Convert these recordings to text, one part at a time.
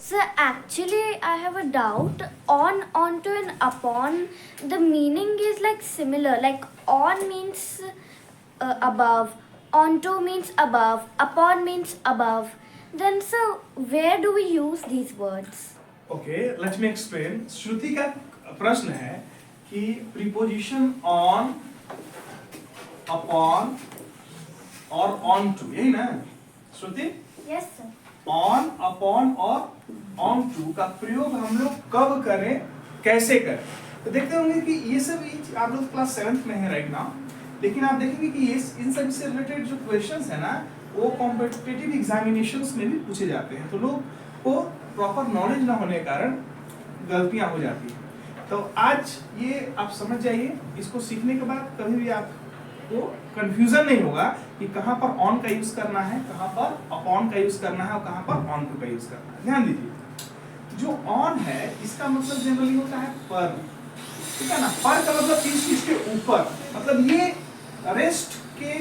So actually I have a doubt. On, onto and upon, the meaning is like similar. Like on means above, onto means above, upon means above. Then so where do we use these words? Okay, let me explain. श्रुति का प्रश्न है कि preposition on, upon और onto, यही ना श्रुति? Yes sir. On, upon और onto का प्रयोग हम लोग कब करें, कैसे करें? तो देखते होंगे कि ये सब आप लोग क्लास 7th में है राइट नाउ, लेकिन आप देखेंगे कि ये इन सब से रिलेटेड जो क्वेश्चंस है ना, वो कॉम्पिटिटिव एग्जामिनेशंस में भी पूछे जाते हैं। तो लोग को प्रॉपर नॉलेज ना होने के कारण गलतियां हो जाती हैं। तो आज ये आप समझ जाइए, इसको सीखने के बाद कभी भी आपको कंफ्यूजन नहीं होगा कि कहाँ पर ऑन का यूज करना है, कहाँ पर अपॉन का यूज करना है और कहाँ पर ऑन टू का यूज करना है। ध्यान दीजिए, जो ऑन है इसका मतलब जनरली होता है पर, ठीक है ना। पर का मतलब किस चीज के ऊपर, मतलब ये रेस्ट के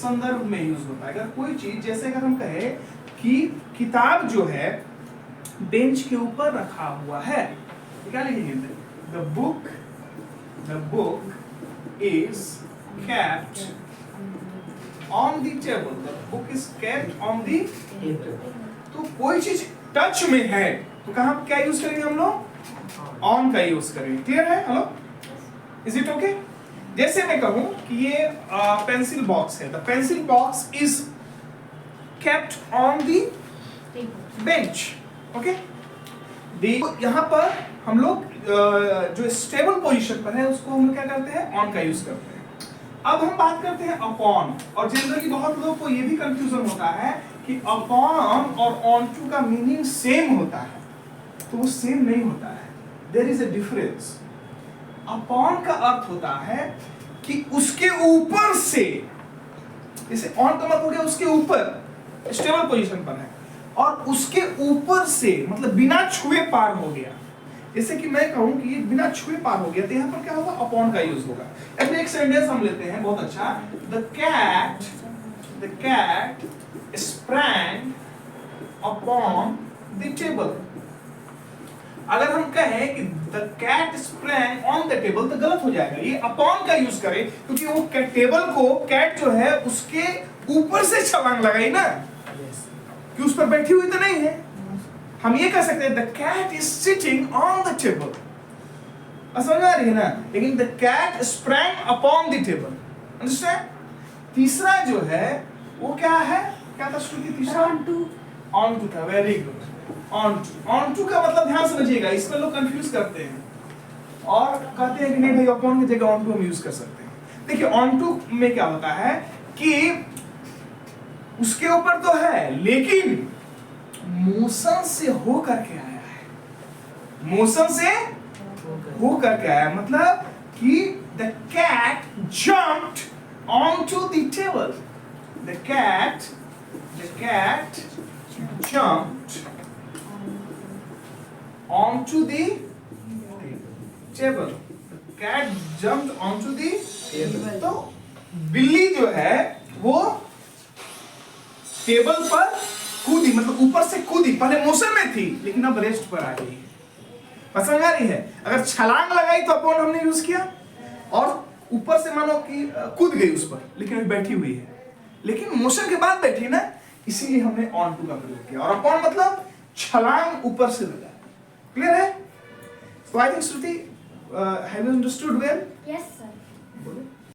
संदर्भ में यूज होता है। अगर कोई चीज, जैसे अगर हम कहे कि किताब जो है बेंच के ऊपर रखा हुआ है, तो क्या लिखेंगे? The book is kept on the table. The book is kept on the table. तो कोई चीज टच में है तो कहाँ क्या यूज करेंगे हम लोग? ऑन का यूज करेंगे। क्लियर है? Hello, is it okay? जैसे मैं कहूं कि ये पेंसिल बॉक्स है, the pencil box is kept on the bench. Okay, यहाँ पर हम लोग जो स्टेबल पोजीशन पर है उसको हम लोग क्या करते हैं? ऑन का यूज करते हैं। अब हम बात करते हैं अपॉन, और जनरली बहुत लोगों को ये भी कंफ्यूजन होता है कि अपॉन और ऑन टू का मीनिंग सेम होता है, तो वो सेम नहीं होता है। There is a difference. Upon का अर्थ होता है कि उसके ऊपर से, जैसे ऑन का मतलब हो गया उसके ऊपर, स्टेबल पोजीशन पर है, और उसके ऊपर से मतलब बिना छुए पार हो गया। जैसे कि मैं कहूं कि ये बिना छुए पार हो गया, तो यहाँ पर क्या होगा? अपॉन का यूज होगा। अब एक सेंटेंस हम लेते हैं बहुत अच्छा, the cat sprang upon the table। अगर हम कहें कि the cat sprang on the table तो गलत हो जाएगा, ये अपॉन का यूज करें, क्योंकि वो टेबल को कैट जो है उसके ऊपर से छलांग लगाई ना, कि उस पर बैठी हुई तो नहीं है। हम ये कह सकते हैं the cat is sitting on the table, समझ आ रही है ना? लेकिन the cat sprang upon the table, understand? तीसरा जो है वो क्या है? क्या था श्रुति? तीसरा ऑन टू था। Very good. ऑन टू का मतलब ध्यान समझिएगा, इसमें लोग कंफ्यूज करते हैं और कहते हैं कि नहीं भाई अपॉन की जगह ऑन टू हम यूज कर सकते हैं। देखिए ऑन टू में क्या होता है कि उसके ऊपर तो है, लेकिन मोशन से होकर के आया है, मोशन से होकर के आया, मतलब कि the cat jumped onto the table. The cat jumped onto the table. Cat jumped onto the table. तो बिल्ली जो है वो टेबल पर कूदी, मतलब ऊपर से कूदी, पहले मोशन में थी लेकिन अब रेस्ट पर आ गई। पसंद आ रही है? अगर छलांग लगाई तो अपॉन हमने यूज किया, और ऊपर से मानो कि कूद गई उस पर, लेकिन अभी बैठी हुई है, लेकिन मोशन के बाद बैठी ना, इसीलिए हमने ऑन टू का प्रयोग किया। और अपॉन मतलब छलांग ऊपर से लगा। क्लियर है? So I think Shruti, have you understood well? Yes sir. बोलो।